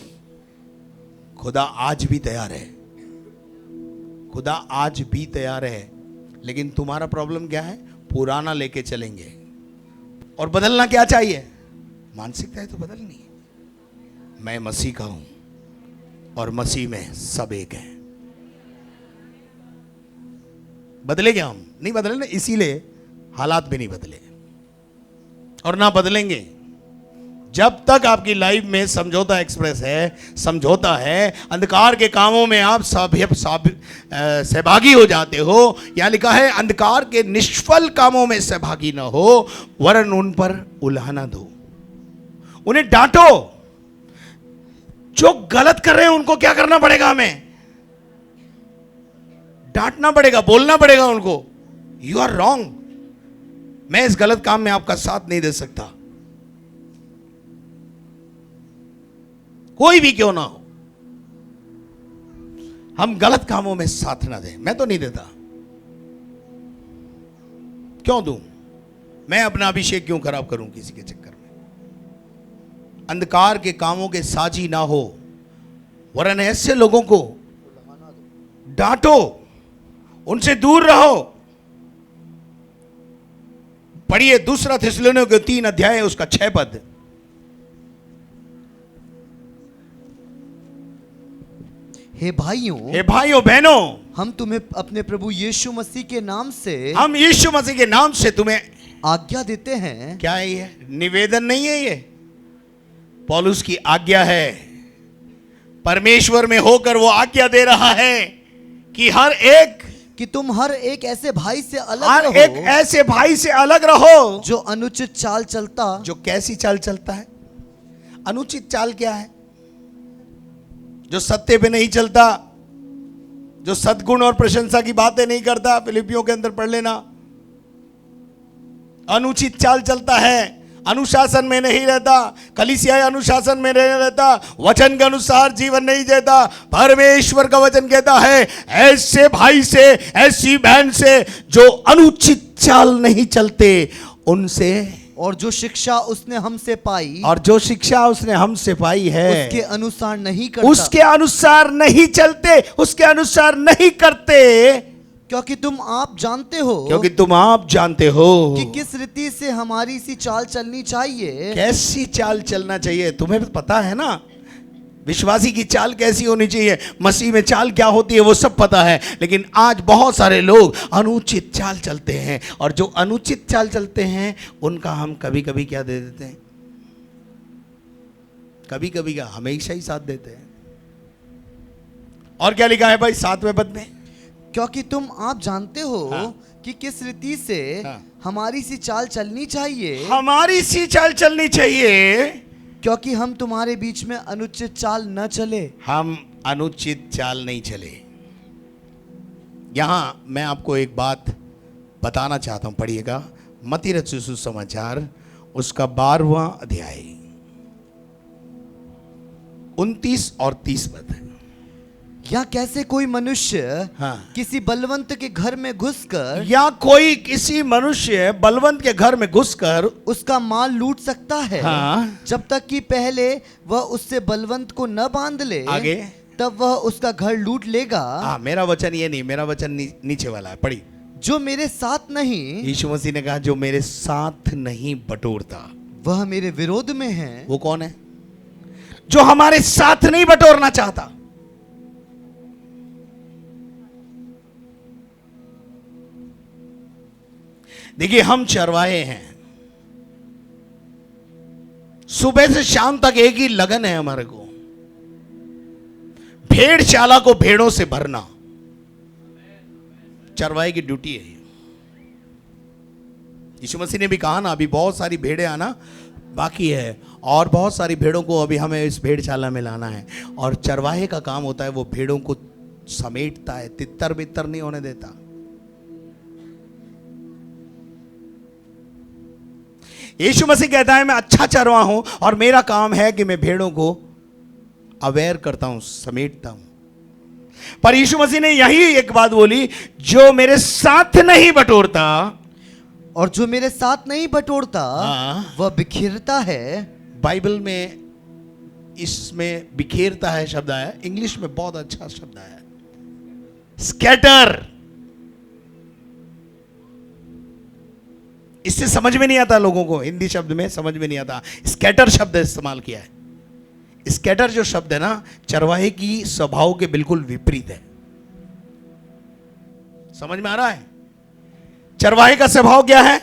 खुदा आज भी तैयार है, खुदा आज भी तैयार है, लेकिन तुम्हारा प्रॉब्लम क्या है? पुराना लेके चलेंगे। और बदलना क्या चाहिए? मानसिकता है तो बदलनी है। मैं मसीह का हूं और मसीह में सब एक है। बदले क्या? हम नहीं बदले ना, इसीलिए हालात भी नहीं बदले और ना बदलेंगे जब तक आपकी लाइफ में समझौता एक्सप्रेस है, समझौता है, अंधकार के कामों में आप सहभागी हो जाते हो। या लिखा है अंधकार के निष्फल कामों में सहभागी ना हो, वरन उन पर उलाहना दो, उन्हें डांटो। जो गलत कर रहे हैं उनको क्या करना पड़ेगा? हमें डांटना पड़ेगा, बोलना पड़ेगा उनको, यू आर रॉन्ग, मैं इस गलत काम में आपका साथ नहीं दे सकता, कोई भी क्यों ना हो। हम गलत कामों में साथ ना दें। मैं तो नहीं देता, क्यों दूं? मैं अपना अभिषेक क्यों खराब करूं किसी के चक्कर में? अंधकार के कामों के साझी ना हो, वरन ऐसे लोगों को डांटो, उनसे दूर रहो। पढ़िए 2 थिस्सलुनीकियों के 3 अध्याय उसका 6 पद। हे भाइयों, बहनों, हम तुम्हें अपने प्रभु यीशु मसीह के नाम से, हम यीशु मसीह के नाम से तुम्हें आज्ञा देते हैं। क्या है ये? निवेदन नहीं है, ये पौलुस की आज्ञा है। परमेश्वर में होकर वो आज्ञा दे रहा है कि तुम हर एक ऐसे भाई से अलग हर रहो, एक ऐसे भाई से अलग रहो जो अनुचित चाल चलता। जो कैसी चाल चलता है? अनुचित चाल क्या है? जो सत्य पे नहीं चलता, जो सद्गुण और प्रशंसा की बातें नहीं करता। फिलिपियों के अंदर पढ़ लेना। अनुचित चाल चलता है, अनुशासन में नहीं रहता, कलीसिया अनुशासन में नहीं रहता, वचन के अनुसार जीवन नहीं जीता। परमेश्वर का वचन कहता है ऐसे भाई से, ऐसी बहन से जो अनुचित चाल नहीं चलते, उनसे, और जो शिक्षा उसने हमसे पाई, और जो शिक्षा उसने हमसे पाई है, उसके अनुसार नहीं करता, उसके अनुसार नहीं चलते, उसके अनुसार नहीं करते। क्योंकि तुम आप जानते हो, क्योंकि तुम आप जानते हो कि किस रीति से हमारी सी चाल चलनी चाहिए। कैसी चाल चलना चाहिए। तुम्हें पता है ना विश्वासी की चाल कैसी होनी चाहिए, मसीह में चाल क्या होती है वो सब पता है। लेकिन आज बहुत सारे लोग अनुचित चाल चलते हैं, और जो अनुचित चाल चलते हैं उनका हम कभी कभी क्या दे देते हैं? कभी कभी क्या, हमेशा ही साथ देते हैं। और क्या लिखा है भाई 7वें पद में? क्योंकि तुम आप जानते हो कि किस रीति से हमारी सी चाल चलनी चाहिए, हमारी सी चाल चलनी चाहिए, क्योंकि हम तुम्हारे बीच में अनुचित चाल न चले। हम अनुचित चाल नहीं चले। यहां मैं आपको एक बात बताना चाहता हूं, पढ़िएगा मत्ती रचित सुसमाचार उसका 12वां अध्याय 29 और 30 पद। या कैसे कोई मनुष्य हाँ। किसी बलवंत के घर में घुसकर, या कोई किसी मनुष्य बलवंत के घर में घुसकर उसका माल लूट सकता है, हाँ। जब तक कि पहले वह उससे बलवंत को न बांध ले, आगे तब वह उसका घर लूट लेगा। मेरा वचन ये नहीं, मेरा वचन नीचे वाला है, पढ़ी। जो मेरे साथ नहीं, यीशु मसीह ने कहा जो मेरे साथ नहीं बटोरता वह मेरे विरोध में है। वो कौन है? जो हमारे साथ नहीं बटोरना चाहता। देखिए हम चरवाहे हैं, सुबह से शाम तक एक ही लगन है हमारे को, भेड़शाला को भेड़ों से भरना। चरवाहे की ड्यूटी है। यीशु मसीह ने भी कहा ना, अभी बहुत सारी भेड़ें आना बाकी है और बहुत सारी भेड़ों को अभी हमें इस भेड़शाला में लाना है। और चरवाहे का काम होता है वो भेड़ों को समेटता है, तितर बितर नहीं होने देता। यीशु मसीह कहता है मैं अच्छा चरवाहा हूं और मेरा काम है कि मैं भेड़ों को अवेयर करता हूं, समेटता हूं। पर यीशु मसीह ने यही एक बात बोली, जो मेरे साथ नहीं बटोरता और जो मेरे साथ नहीं बटोरता वह बिखेरता है। बाइबल में इसमें बिखेरता है शब्द आया, इंग्लिश में बहुत अच्छा शब्द आया, स्कैटर। इससे समझ में नहीं आता लोगों को, हिंदी शब्द में समझ में नहीं आता, स्कैटर शब्द इस्तेमाल किया है। स्कैटर जो शब्द है ना, चरवाहे की स्वभाव के बिल्कुल विपरीत है। समझ में आ रहा है? चरवाहे का स्वभाव क्या है?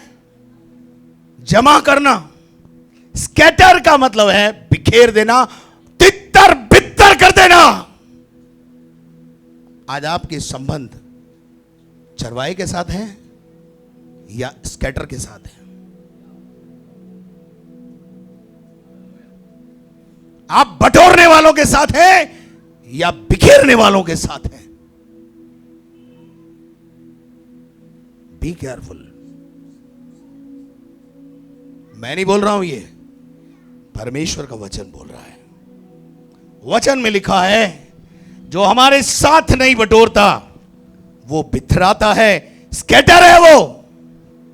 जमा करना। स्कैटर का मतलब है बिखेर देना, तितर बितर कर देना। आज आपके संबंध चरवाहे के साथ हैं या स्कैटर के साथ हैं? आप बटोरने वालों के साथ हैं या बिखेरने वालों के साथ हैं? Be careful. मैं नहीं बोल रहा हूं, ये परमेश्वर का वचन बोल रहा है। वचन में लिखा है जो हमारे साथ नहीं बटोरता वो बिथराता है, स्कैटर है वो।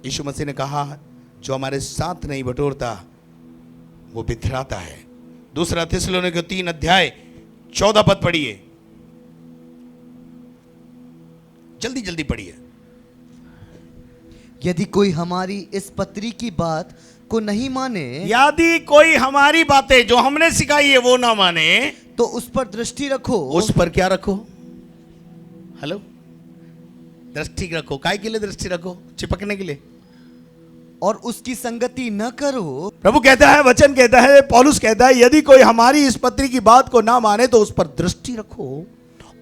यीशु मसीह ने कहा जो हमारे साथ नहीं बटोरता वो बिथराता है। दूसरा थिस्सलुनीके 3 अध्याय 14 पद पढ़िए, जल्दी जल्दी पढ़िए। यदि कोई हमारी इस पत्री की बात को नहीं माने, यदि कोई हमारी बातें जो हमने सिखाई है वो ना माने, तो उस पर दृष्टि रखो। उस पर क्या रखो? हेलो, दृष्टि रखो। काय के लिए दृष्टि रखो? चिपकने के लिए। और उसकी संगति न करो। प्रभु कहता है, वचन कहता है, पौलुस कहता है, यदि कोई हमारी इस पत्री की बात को ना माने तो उस पर दृष्टि रखो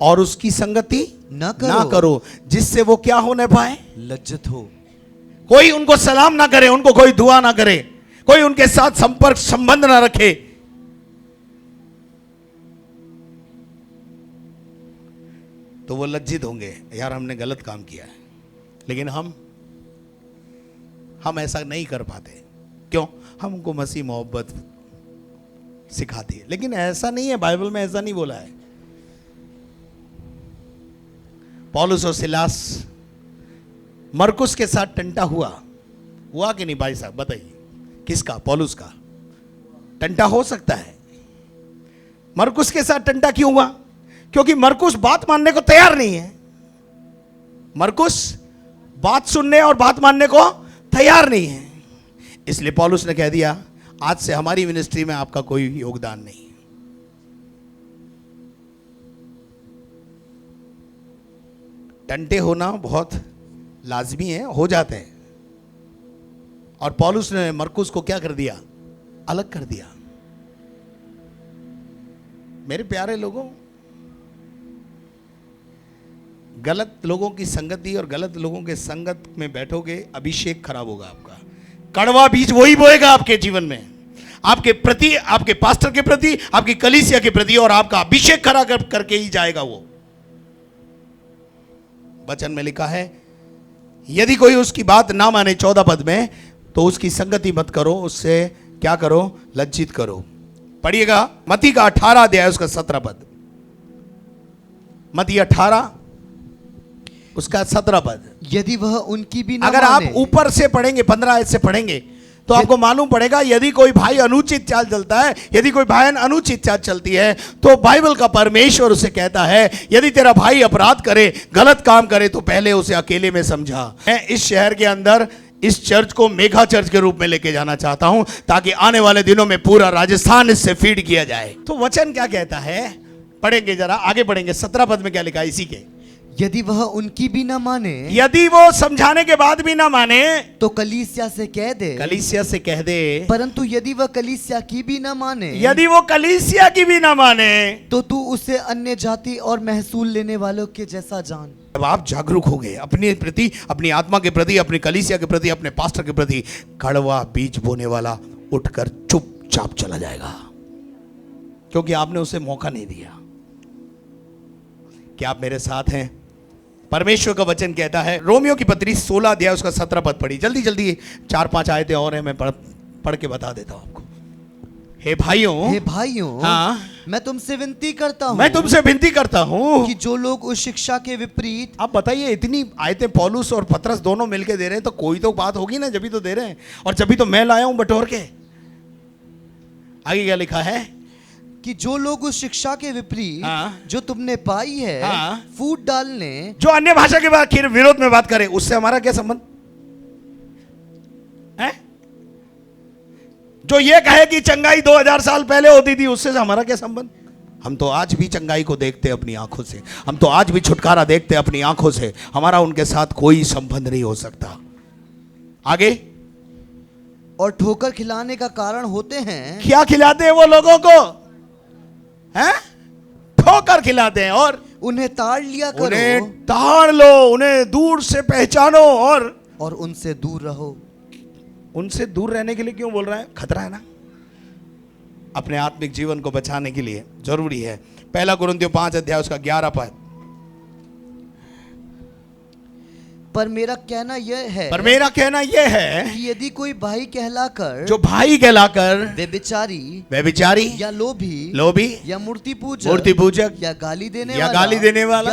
और उसकी संगति न करो, जिससे वो क्या होने पाए? लज्जित हो। कोई उनको सलाम ना करे, उनको कोई दुआ ना करे, कोई उनके साथ संपर्क संबंध ना रखे। तो वो लज्जित होंगे, यार हमने गलत काम किया है। लेकिन हम ऐसा नहीं कर पाते। क्यों? हम उनको मसीह मोहब्बत सिखाती है। लेकिन ऐसा नहीं है, बाइबल में ऐसा नहीं बोला है। पौलुस और सिलास मरकुस के साथ टंटा हुआ कि नहीं भाई साहब? बताइए, किसका? पौलुस का टंटा हो सकता है। मरकुस के साथ टंटा क्यों हुआ? क्योंकि मरकुस बात मानने को तैयार नहीं है। मरकुस बात सुनने और बात मानने को तैयार नहीं है। इसलिए पौलुस ने कह दिया, आज से हमारी मिनिस्ट्री में आपका कोई योगदान नहीं। टंटे होना बहुत लाजमी है, हो जाते हैं। और पौलुस ने मरकुस को क्या कर दिया? अलग कर दिया। मेरे प्यारे लोगों, गलत लोगों की संगति और गलत लोगों के संगत में बैठोगे, अभिषेक खराब होगा आपका। कड़वा बीज वही बोएगा आपके जीवन में, आपके प्रति, आपके पास्टर के प्रति, आपकी कलीसिया के प्रति, और आपका अभिषेक खराब करके ही जाएगा वो। वचन में लिखा है, यदि कोई उसकी बात ना माने 14 पद में, तो उसकी संगति मत करो, उससे क्या करो? लज्जित करो। पढ़िएगा मत्ती का 18 अध्याय उसका 17 पद। मत्ती 18 उसका 17 पद। यदि वह उनकी भी ना अगर आप ऊपर से पढ़ेंगे, 15 आयत से पढ़ेंगे, तो आपको मालूम पड़ेगा, यदि कोई भाई अनुचित चाल चलता है, यदि कोई बहन अनुचित चाल चलती है, तो बाइबल का परमेश्वर उसे कहता है, यदि तेरा भाई अपराध करे, गलत काम करे, तो पहले उसे अकेले में समझा। मैं इस शहर के अंदर इस चर्च को मेगा चर्च के रूप में लेके जाना चाहता हूं, ताकि आने वाले दिनों में पूरा राजस्थान इससे फीड किया जाए। तो वचन क्या कहता है? पढ़ेंगे, जरा आगे पढ़ेंगे। 17 पद में क्या लिखा है इसी के? यदि वह उनकी भी न माने, यदि वो समझाने के बाद भी ना माने, तो कलीसिया से कह दे। कलीसिया से कह दे। परंतु यदि वह कलीसिया की भी न माने, यदि वो कलीसिया की भी ना माने, तो तू उसे अन्य जाति और महसूल लेने वालों के जैसा जान। जब आप जागरूक हो गए अपने प्रति, अपनी आत्मा के प्रति, अपनी कलीसिया के प्रति, अपने पास्टर के प्रति, कड़वा बीज बोने वाला उठकर चुपचाप चला जाएगा, क्योंकि आपने उसे मौका नहीं दिया। क्या आप मेरे साथ हैं? परमेश्वर का वचन कहता है, रोमियो की पत्री 16 अध्याय उसका 17 पद पढ़ी। जल्दी जल्दी 4-5 आयतें और हैं, मैं पढ़ के बता देता हूं आपको। हे भाइयों, हाँ, मैं तुमसे विनती करता हूँ, मैं तुमसे विनती करता हूं कि जो लोग उस शिक्षा के विपरीत। आप बताइए, इतनी आयतें पौलुस और पतरस दोनों मिलके दे रहे हैं, तो कोई तो बात होगी ना, जब तो दे रहे हैं, और जब तो मैं लाया हूं बटोर के। आगे क्या लिखा है? कि जो लोग उस शिक्षा के विपरीत, हाँ, जो तुमने पाई है, हाँ, फूट डालने, जो अन्य भाषा के विरोध में बात करे, उससे हमारा क्या संबंध है? जो ये कहे कि चंगाई 2000 साल पहले होती थी, उससे हमारा क्या संबंध? हम तो आज भी चंगाई को देखते अपनी आंखों से, हम तो आज भी छुटकारा देखते अपनी आंखों से। हमारा उनके साथ कोई संबंध नहीं हो सकता। आगे, और ठोकर खिलाने का कारण होते हैं। क्या खिलाते हैं वो लोगों को? हैं? ठोकर खिलाते हैं, और उन्हें ताड़ लिया करो, उन्हें ताड़ लो, उन्हें दूर से पहचानो, और उनसे दूर रहो। उनसे दूर रहने के लिए क्यों बोल रहा है? खतरा है ना, अपने आत्मिक जीवन को बचाने के लिए जरूरी है। 1 कुरिन्थियों 5 अध्याय उसका 11 पद। पर मेरा कहना यह है कि यदि कोई भाई कहलाकर, जो भाई कहलाकर व्यभिचारी या लोभी या मूर्ति पूजक या गाली देने वाला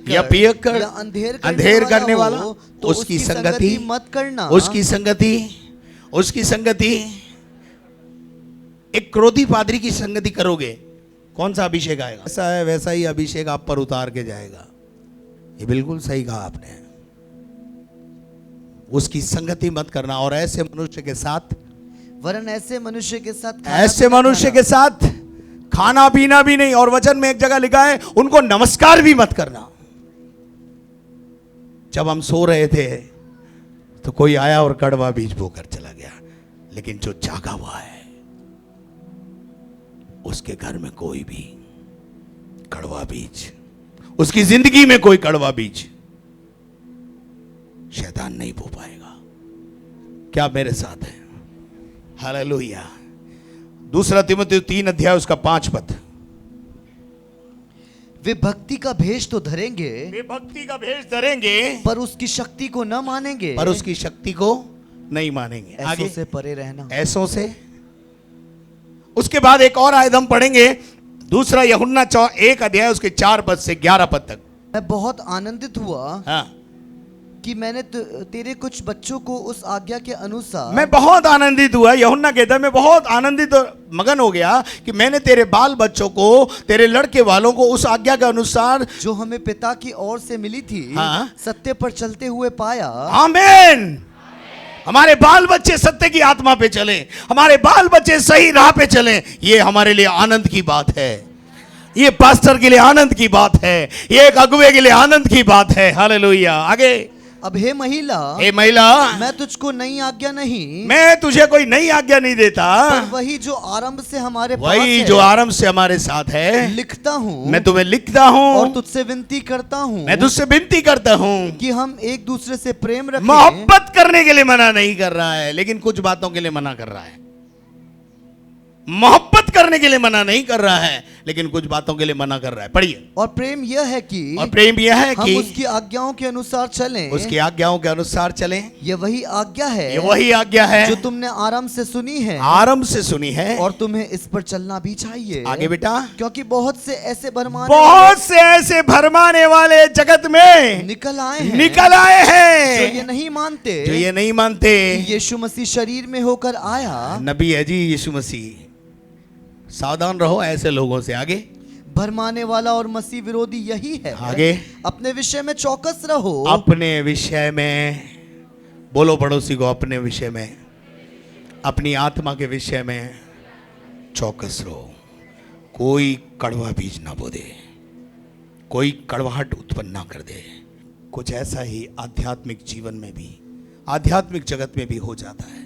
या पियक्कर या अंधेर करने वाला हो, तो उसकी संगति मत करना। उसकी संगति एक क्रोधी पादरी की संगति करोगे, कौन सा अभिषेक आएगा? ऐसा है, वैसा ही अभिषेक आप पर उतार के जाएगा। ये बिल्कुल सही कहा आपने। उसकी संगति मत करना, और ऐसे मनुष्य के साथ, वरन ऐसे मनुष्य के साथ खाना पीना भी नहीं। और वचन में एक जगह लिखा है, उनको नमस्कार भी मत करना। जब हम सो रहे थे तो कोई आया और कड़वा बीज बोकर चला गया, लेकिन जो जागा हुआ है उसके घर में कोई भी कड़वा बीज, उसकी जिंदगी में कोई कड़वा बीज शैतान नहीं बो पाएगा। क्या मेरे साथ है? हालेलुया। 2 तीमुथियुस 3 अध्याय उसका 5 पद। वे भक्ति का भेष तो धरेंगे, पर उसकी शक्ति को न मानेंगे, ऐसों से परे रहना। ऐसों से। उसके बाद एक और आयत हम पढ़ेंगे, 2 यूहन्ना 1 अध्याय उसके 4 पद से 11 पद तक। मैं बहुत आनंदित हुआ, हाँ, कि मैंने तेरे कुछ बच्चों को उस आज्ञा के अनुसार। मैं बहुत आनंदित हुआ, यूहन्ना कहता है, मैं बहुत आनंदित और मगन हो गया कि मैंने तेरे बाल बच्चों को, तेरे लड़के वालों को उस आज्ञा के अनुसार जो हमें पिता की ओर से मिली थी, हाँ, सत्य पर चलते हुए पाया। आमीन। हमारे बाल बच्चे सत्य की आत्मा पे चले, हमारे बाल बच्चे सही राह पे चले, ये हमारे लिए आनंद की बात है। ये पास्टर के लिए आनंद की बात है, ये एक अगुवे के लिए आनंद की बात है। हालेलुया। आगे, अब हे महिला, मैं तुझको नई आज्ञा नहीं, मैं तुझे कोई नई आज्ञा नहीं देता, पर वही जो आरंभ से हमारे साथ है लिखता हूँ, मैं तुम्हें लिखता हूँ, और तुझसे विनती करता हूँ कि हम एक दूसरे से प्रेम रखें। मोहब्बत करने के लिए मना नहीं कर रहा है, लेकिन कुछ बातों के लिए मना कर रहा है। मोहब्बत करने के लिए मना नहीं कर रहा है, लेकिन कुछ बातों के लिए मना कर रहा है। पढ़िए। और प्रेम यह है कि हम उसकी आज्ञाओं के अनुसार चलें। उसकी आज्ञाओं के अनुसार चलें। ये वही आज्ञा है, जो तुमने आरंभ से सुनी है, और तुम्हें इस पर चलना भी चाहिए। आगे बेटा, क्योंकि बहुत से ऐसे भरमाने वाले जगत में निकल आए हैं, जो ये नहीं मानते कि यीशु मसीह शरीर में होकर आया। नबी है जी यीशु मसीह। सावधान रहो ऐसे लोगों से। आगे, भरमाने वाला और मसीह विरोधी यही है। आगे, अपने विषय में चौकस रहो। अपने विषय में बोलो पड़ोसी को, अपने विषय में, अपनी आत्मा के विषय में चौकस रहो। कोई कड़वा बीज ना बो दे, कोई कड़वाहट उत्पन्न ना कर दे। कुछ ऐसा ही आध्यात्मिक जीवन में भी, आध्यात्मिक जगत में भी हो जाता है।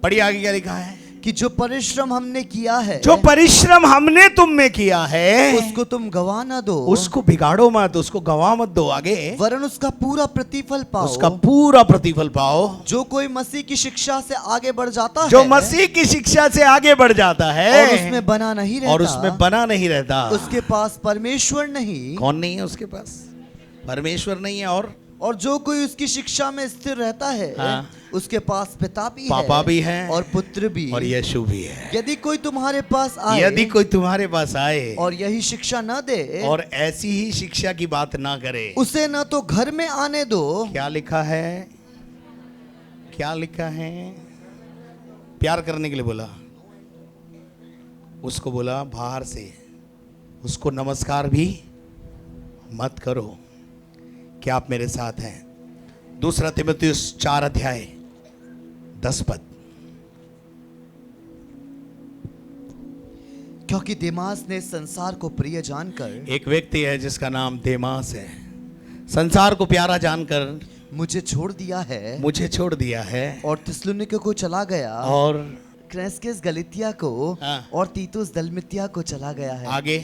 पढ़िए आगे क्या लिखा है कि जो परिश्रम हमने किया है, जो परिश्रम हमने तुम में किया है, उसको तुम गवा ना दो, उसको बिगाड़ो मत, उसको गवा मत दो। आगे वरन उसका पूरा प्रतिफल पाओ, उसका पूरा प्रतिफल पाओ। जो कोई मसीह की शिक्षा से आगे बढ़ जाता है, जो मसीह की शिक्षा से आगे बढ़ जाता है और उसमें बना नहीं रहता, और उसमें बना नहीं रहता, उसके पास परमेश्वर नहीं। कौन नहीं है उसके पास? परमेश्वर नहीं है। और जो कोई उसकी शिक्षा में स्थिर रहता है, हाँ। उसके पास पिता भी पापा है, भी है और पुत्र भी, और यीशु भी है। यदि कोई तुम्हारे पास आए, यदि कोई तुम्हारे पास आए और यही शिक्षा न दे, और ऐसी ही शिक्षा की बात ना करे, उसे न तो घर में आने दो। क्या लिखा है? क्या लिखा है? प्यार करने के लिए बोला, उसको बोला बाहर से उसको नमस्कार भी मत करो। क्या आप मेरे साथ हैं? दूसरा तीमुथियुस 4 अध्याय 10 पद। क्योंकि देमास ने संसार को प्रिय जानकर, एक व्यक्ति है जिसका नाम देमास है, संसार को प्यारा जानकर मुझे छोड़ दिया है, मुझे छोड़ दिया है, और थिस्सलुनीके को चला गया, और क्रेस्केस गलितिया को, हाँ। और तीतुस दलमतिया को चला गया है। आगे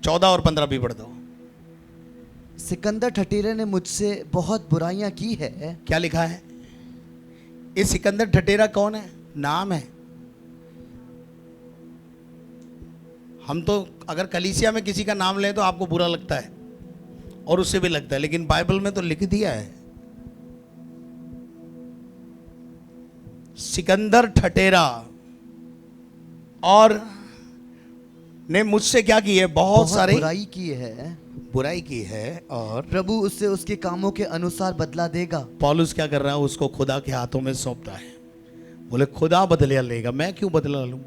14 और 15 भी पढ़ दो। सिकंदर ठठेरे ने मुझसे बहुत बुराइयां की है। क्या लिखा है? ये सिकंदर ठठेरा कौन है? नाम है। हम तो अगर कलीसिया में किसी का नाम लें तो आपको बुरा लगता है और उससे भी लगता है, लेकिन बाइबल में तो लिख दिया है सिकंदर ठठेरा और ने मुझसे क्या की है? बहुत सारी बुराई की है और प्रभु उससे उसके कामों के अनुसार बदला देगा। पौलुस क्या कर रहा है? उसको खुदा के हाथों में सौंपता है। बोले खुदा बदला लेगा, मैं क्यों बदला लूं?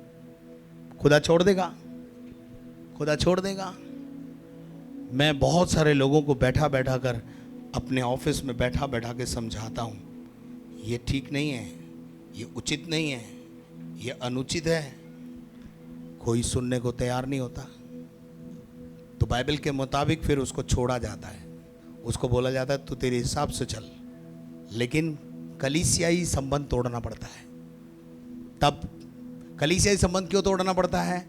खुदा छोड़ देगा, खुदा छोड़ देगा। मैं बहुत सारे लोगों को बैठा बैठा कर अपने ऑफिस में बैठा बैठा के समझाता हूं, ये ठीक नहीं है, ये उचित नहीं है, ये अनुचित है। कोई सुनने को तैयार नहीं होता। तो बाइबल के मुताबिक फिर उसको छोड़ा जाता है, उसको बोला जाता है तू तेरे हिसाब से चल, लेकिन कलीसियाई संबंध तोड़ना पड़ता है। तब कलीसियाई संबंध क्यों तोड़ना पड़ता है?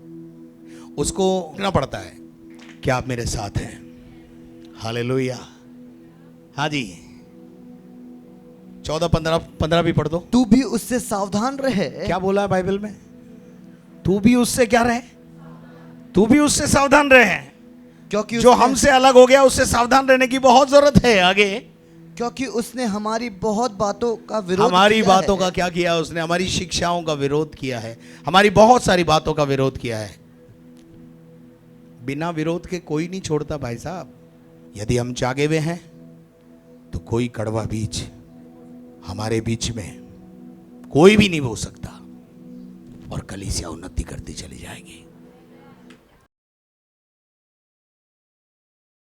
उसको रोकना पड़ता है। क्या आप मेरे साथ हैं? हालेलुया। हाँ जी, 14-15 भी पढ़ दो। तू भी उससे सावधान रहे। क्या बोला है बाइबल में? तू भी उससे क्या रहे? तू भी उससे सावधान रहे, क्योंकि जो हमसे अलग हो गया उससे सावधान रहने की बहुत जरूरत है। आगे, क्योंकि उसने हमारी बहुत बातों का विरोध हमारी किया बातों है। का क्या किया? उसने हमारी शिक्षाओं का विरोध किया है, हमारी बहुत सारी बातों का विरोध किया है। बिना विरोध के कोई नहीं छोड़ता भाई साहब। यदि हम जागे हुए हैं तो कोई कड़वा बीज हमारे बीच में कोई भी नहीं बो सकता और कलीसिया उन्नति करती चली जाएगी।